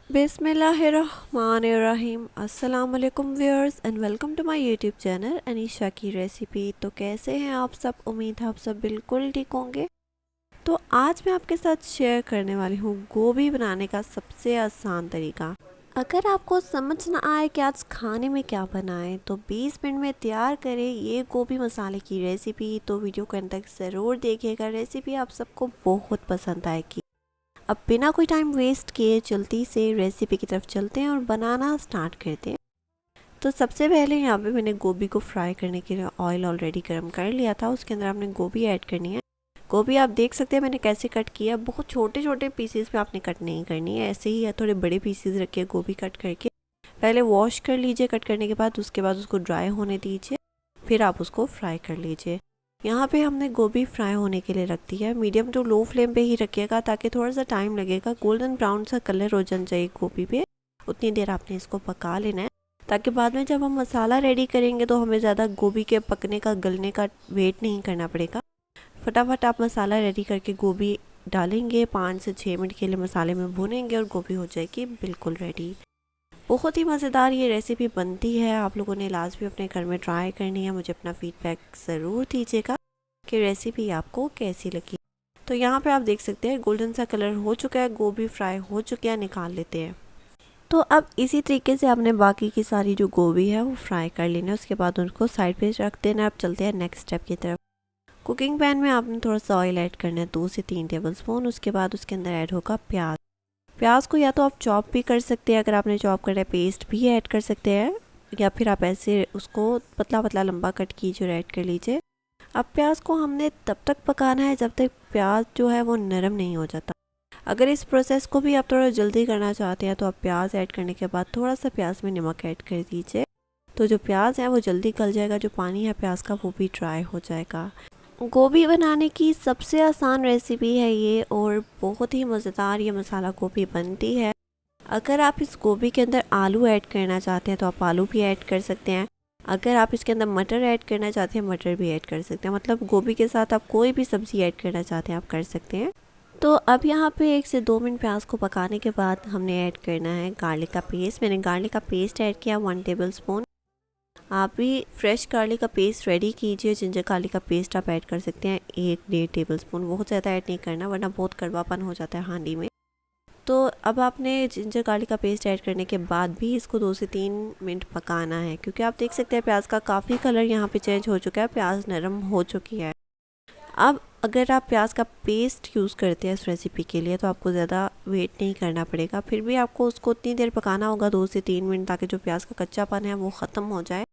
बिस्मिल्लाहिर्रहमानिर्रहीम। अस्सलाम वालेकुम viewers and welcome to my YouTube channel Anisha की रेसिपी। तो कैसे हैं आप सब? उम्मीद है आप सब बिल्कुल ठीक होंगे। तो आज मैं आपके साथ शेयर करने वाली हूँ गोभी बनाने का सबसे आसान तरीका। अगर आपको समझ ना आए कि आज खाने में क्या बनाएं तो 20 मिनट में तैयार करें ये गोभी मसाले की रेसिपी। तो वीडियो को अंत तक ज़रूर देखिएगा, रेसिपी आप सबको बहुत पसंद आएगी। अब बिना कोई टाइम वेस्ट किए जल्दी से रेसिपी की तरफ चलते हैं और बनाना स्टार्ट करते हैं। तो सबसे पहले यहाँ पे मैंने गोभी को फ्राई करने के लिए ऑयल ऑलरेडी गर्म कर लिया था। उसके अंदर आपने गोभी ऐड करनी है। गोभी आप देख सकते हैं मैंने कैसे कट किया। बहुत छोटे छोटे पीसेस में आपने कट नहीं करनी है, ऐसे ही थोड़े बड़े पीसेस रखिए गोभी कट करके। पहले वॉश कर लीजिए कट करने के बाद, उसके बाद उसको ड्राई होने दीजिए, फिर आप उसको फ्राई कर लीजिए। यहाँ पे हमने गोभी फ्राई होने के लिए रख दी है। मीडियम टू लो फ्लेम पे ही रखिएगा ताकि थोड़ा सा टाइम लगेगा, गोल्डन ब्राउन सा कलर हो जाना चाहिए गोभी पे। उतनी देर आपने इसको पका लेना है ताकि बाद में जब हम मसाला रेडी करेंगे तो हमें ज़्यादा गोभी के पकने का गलने का वेट नहीं करना पड़ेगा। फटाफट आप मसाला रेडी करके गोभी डालेंगे, 5 से 6 मिनट के लिए मसाले में भूनेंगे और गोभी हो जाएगी बिल्कुल रेडी। बहुत ही मज़ेदार ये रेसिपी बनती है, आप लोगों ने लाजमी अपने घर में ट्राई करनी है। मुझे अपना फीडबैक ज़रूर दीजिएगा कि रेसिपी आपको कैसी लगी। तो यहाँ पे आप देख सकते हैं गोल्डन सा कलर हो चुका है, गोभी फ्राई हो चुकी है, निकाल लेते हैं। तो अब इसी तरीके से आपने बाकी की सारी जो गोभी है वो फ्राई कर लेना है। उसके बाद उनको साइड पे रख देना है। अब चलते हैं नेक्स्ट स्टेप की तरफ। कुकिंग पैन में आपने थोड़ा सा ऑयल ऐड करना है, 2 से 3 टेबल स्पून। उसके बाद उसके अंदर ऐड होगा प्याज। प्याज को या तो आप चॉप भी कर सकते हैं, अगर आपने चॉप करा है पेस्ट भी ऐड कर सकते हैं, या फिर आप ऐसे उसको पतला पतला लंबा कट कीजिए और ऐड कर लीजिए। अब प्याज को हमने तब तक पकाना है जब तक प्याज जो है वो नरम नहीं हो जाता। अगर इस प्रोसेस को भी आप थोड़ा जल्दी करना चाहते हैं तो आप प्याज ऐड करने के बाद थोड़ा सा प्याज में नमक ऐड कर दीजिए, तो जो प्याज है वो जल्दी गल जाएगा, जो पानी है प्याज का वो भी ड्राई हो जाएगा। गोभी बनाने की सबसे आसान रेसिपी है ये और बहुत ही मज़ेदार ये मसाला गोभी बनती है। अगर आप इस गोभी के अंदर आलू ऐड करना चाहते हैं तो आप आलू भी ऐड कर सकते हैं। अगर आप इसके अंदर मटर ऐड करना चाहते हैं मटर भी ऐड कर सकते हैं। मतलब गोभी के साथ आप कोई भी सब्ज़ी ऐड करना चाहते हैं आप कर सकते हैं। तो अब यहाँ पे 1 से 2 मिनट प्याज को पकाने के बाद हमने ऐड करना है गार्लिक का पेस्ट। मैंने गार्लिक का पेस्ट ऐड किया 1 टेबल स्पून। आप भी फ्रेश गार्लिक का पेस्ट रेडी कीजिए। जिंजर गार्लिक का पेस्ट आप ऐड कर सकते हैं 1-1.5 टेबल स्पून। बहुत ज़्यादा ऐड नहीं करना वरना बहुत कड़वापन हो जाता है हांडी में। तो अब आपने जिंजर गार्लिक का पेस्ट ऐड करने के बाद भी इसको 2 से 3 मिनट पकाना है, क्योंकि आप देख सकते हैं प्याज का काफ़ी कलर यहाँ पे चेंज हो चुका है, प्याज नरम हो चुकी है। अब अगर आप प्याज का पेस्ट यूज़ करते हैं इस रेसिपी के लिए तो आपको ज़्यादा वेट नहीं करना पड़ेगा, फिर भी आपको उसको उतनी देर पकाना होगा 2 से 3 मिनट, ताकि जो प्याज का कच्चापन है वो ख़त्म हो जाए।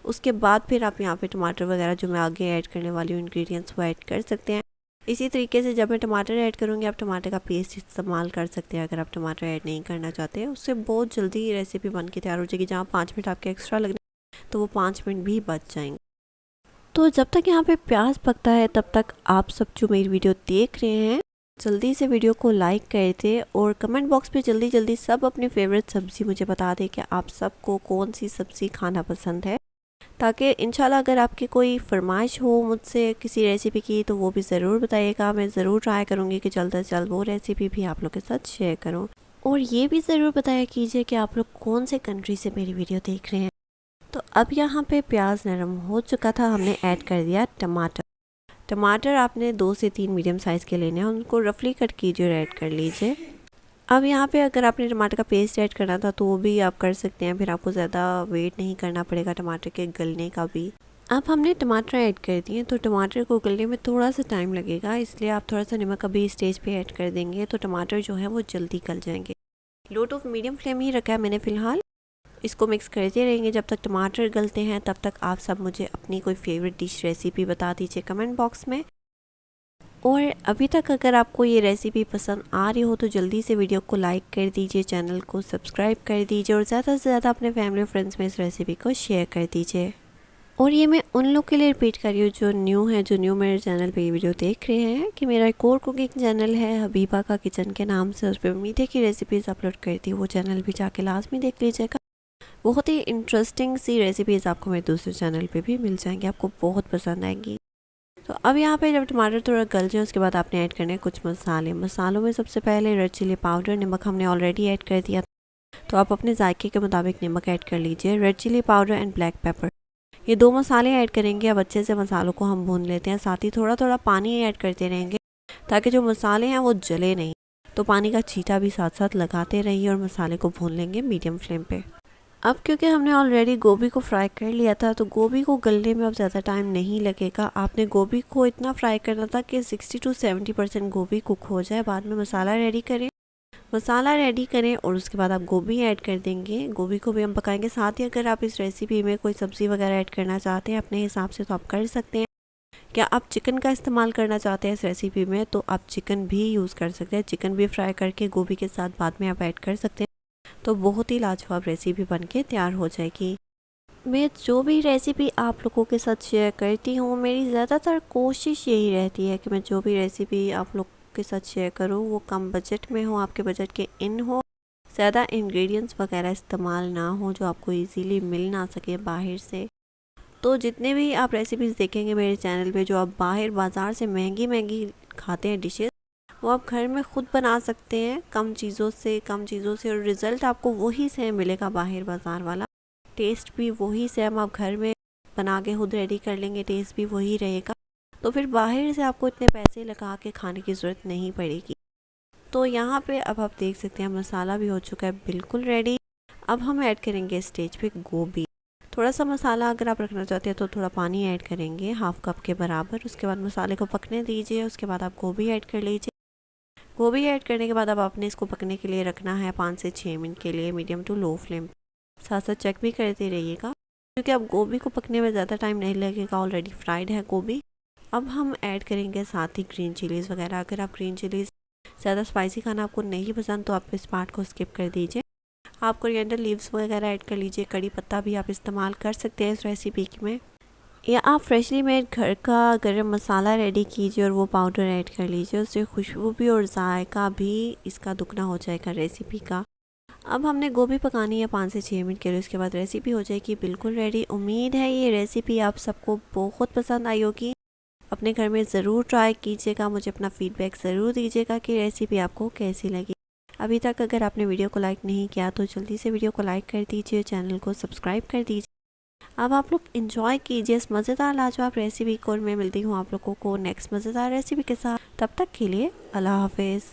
उसके बाद फिर आप यहाँ पे टमाटर वगैरह जो मैं आगे ऐड करने वाली हूँ इंग्रेडिएंट्स वो ऐड कर सकते हैं। इसी तरीके से जब मैं टमाटर ऐड करूँगी आप टमाटर का पेस्ट इस्तेमाल कर सकते हैं। अगर आप टमाटर ऐड नहीं करना चाहते हैं उससे बहुत जल्दी रेसिपी बन के तैयार हो जाएगी। जहाँ 5 मिनट आपके एक्स्ट्रा लगने तो वो 5 मिनट भी बच जाएंगे। तो जब तक यहाँ पे प्याज पकता है तब तक आप सब जो मेरी वीडियो देख रहे हैं जल्दी से वीडियो को लाइक कर दें और कमेंट बॉक्स पे जल्दी जल्दी सब अपनी फेवरेट सब्ज़ी मुझे बता दें कि आप सबको कौन सी सब्ज़ी खाना पसंद है, ताकि इंशाल्लाह अगर आपकी कोई फरमाइश हो मुझसे किसी रेसिपी की तो वो भी ज़रूर बताइएगा। मैं ज़रूर ट्राई करूँगी कि जल्द से जल्द वो रेसिपी भी आप लोग के साथ शेयर करूँ। और ये भी ज़रूर बताया कीजिए कि आप लोग कौन से कंट्री से मेरी वीडियो देख रहे हैं। तो अब यहाँ पे प्याज नरम हो चुका था, हमने ऐड कर दिया टमाटर। टमाटर आपने 2 से 3 मीडियम साइज़ के लेने हैं, उनको रफली कट कीजिए और ऐड कर लीजिए। अब यहाँ पे अगर आपने टमाटर का पेस्ट ऐड करना था तो वो भी आप कर सकते हैं, फिर आपको ज़्यादा वेट नहीं करना पड़ेगा टमाटर के गलने का भी। अब हमने टमाटर ऐड कर दिए तो टमाटर को गलने में थोड़ा सा टाइम लगेगा, इसलिए आप थोड़ा सा नमक अभी स्टेज पे ऐड कर देंगे तो टमाटर जो है वो जल्दी गल जाएंगे। लो टू मीडियम फ्लेम ही रखा है मैंने फ़िलहाल। इसको मिक्स करते रहेंगे जब तक टमाटर गलते हैं। तब तक आप सब मुझे अपनी कोई फेवरेट डिश रेसिपी बता दीजिए कमेंट बॉक्स में। और अभी तक अगर आपको ये रेसिपी पसंद आ रही हो तो जल्दी से वीडियो को लाइक कर दीजिए, चैनल को सब्सक्राइब कर दीजिए और ज़्यादा से ज़्यादा अपने फैमिली और फ्रेंड्स में इस रेसिपी को शेयर कर दीजिए। और ये मैं उन लोग के लिए रिपीट कर रही हूँ जो न्यू मेरे चैनल पे ये वीडियो देख रहे हैं कि मेरा एक और कुकिंग चैनल है हबीबा का किचन के नाम से, उस पर मीठे की रेसिपीज़ अपलोड करती हूँ। वो चैनल भी जाके लाजमी देख लीजिएगा। बहुत ही इंटरेस्टिंग सी रेसिपीज़ आपको मेरे दूसरे चैनल पे भी मिल जाएंगी, आपको बहुत पसंद आएंगी। तो अब यहाँ पे जब टमाटर थोड़ा गल जाए उसके बाद आपने ऐड करने हैं कुछ मसाले। मसालों में सबसे पहले रेड चिली पाउडर, नमक हमने ऑलरेडी ऐड कर दिया। तो आप अपने जायके के मुताबिक नमक ऐड कर लीजिए, red chilli powder and black pepper, ये 2 मसाले ऐड करेंगे। अब अच्छे से मसालों को हम भून लेते हैं, साथ ही थोड़ा थोड़ा पानी ऐड करते रहेंगे ताकि जो मसाले हैं वो जले नहीं। तो पानी का छींटा भी साथ साथ लगाते रहिए और मसाले को भून लेंगे मीडियम फ्लेम पे। अब क्योंकि हमने ऑलरेडी गोभी को फ्राई कर लिया था तो गोभी को गलने में अब ज़्यादा टाइम नहीं लगेगा। आपने गोभी को इतना फ्राई करना था कि 60 to 70% गोभी कुक हो जाए। बाद में मसाला रेडी करें और उसके बाद आप गोभी ऐड कर देंगे। गोभी को भी हम पकाएंगे। साथ ही अगर आप इस रेसिपी में कोई सब्ज़ी वगैरह ऐड करना चाहते हैं अपने हिसाब से तो आप कर सकते हैं। क्या आप चिकन का इस्तेमाल करना चाहते हैं इस रेसिपी में तो आप चिकन भी यूज़ कर सकते हैं। चिकन भी फ्राई करके गोभी के साथ बाद में आप ऐड कर सकते हैं। तो बहुत ही लाजवाब रेसिपी बनके तैयार हो जाएगी। मैं जो भी रेसिपी आप लोगों के साथ शेयर करती हूँ, मेरी ज़्यादातर कोशिश यही रहती है कि मैं जो भी रेसिपी आप लोग के साथ शेयर करूँ वो कम बजट में हो, आपके बजट के इन हो, ज़्यादा इंग्रेडिएंट्स वगैरह इस्तेमाल ना हो जो आपको इजीली मिल ना सके बाहर से। तो जितने भी आप रेसिपीज़ देखेंगे मेरे चैनल पे जो आप बाहर बाज़ार से महंगी खाते हैं डिशेस, वो आप घर में ख़ुद बना सकते हैं कम चीज़ों से और रिज़ल्ट आपको वही सेम मिलेगा बाहर बाज़ार वाला। टेस्ट भी वही सेम आप घर में बना के खुद रेडी कर लेंगे, टेस्ट भी वही रहेगा। तो फिर बाहर से आपको इतने पैसे लगा के खाने की ज़रूरत नहीं पड़ेगी। तो यहाँ पे अब आप देख सकते हैं मसाला भी हो चुका है बिल्कुल रेडी। अब हम ऐड करेंगे स्टेज पे गोभी। थोड़ा सा मसाला अगर आप रखना चाहते हैं तो थोड़ा पानी ऐड करेंगे 1/2 कप के बराबर। उसके बाद मसाले को पकने दीजिए। उसके बाद आप गोभी ऐड कर लीजिए। गोभी ऐड करने के बाद अब आपने इसको पकने के लिए रखना है 5 से 6 मिनट के लिए मीडियम टू लो फ्लेम। साथ साथ चेक भी करते रहिएगा क्योंकि अब गोभी को पकने में ज़्यादा टाइम नहीं लगेगा, ऑलरेडी फ्राइड है गोभी। अब हम ऐड करेंगे साथ ही ग्रीन चिलीज़ वगैरह। अगर आप ग्रीन चिलीज़ ज़्यादा स्पाइसी खाना आपको नहीं पसंद तो आप इस पार्ट को स्किप कर दीजिए। आप कोरिएंडर लीव्स वगैरह ऐड कर लीजिए, कड़ी पत्ता भी आप इस्तेमाल कर सकते हैं इस रेसिपी में। या आप फ्रेशली मेड घर का गरम मसाला रेडी कीजिए और वो पाउडर ऐड कर लीजिए, उससे खुशबू भी और जायका भी इसका दुगना हो जाएगा रेसिपी का। अब हमने गोभी पकानी है 5 से 6 मिनट के लिए, उसके बाद रेसिपी हो जाएगी बिल्कुल रेडी। उम्मीद है ये रेसिपी आप सबको बहुत पसंद आई होगी। अपने घर में ज़रूर ट्राई कीजिएगा, मुझे अपना फीडबैक ज़रूर दीजिएगा कि रेसिपी आपको कैसी लगी। अभी तक अगर आपने वीडियो को लाइक नहीं किया तो जल्दी से वीडियो को लाइक कर दीजिए, चैनल को सब्सक्राइब कर दीजिए। अब आप लोग इंजॉय कीजिए इस मज़ेदार लाजवाब रेसिपी को और मैं मिलती हूँ आप लोगों को नेक्स्ट मज़ेदार रेसिपी के साथ। तब तक के लिए अल्लाह हाफिज़।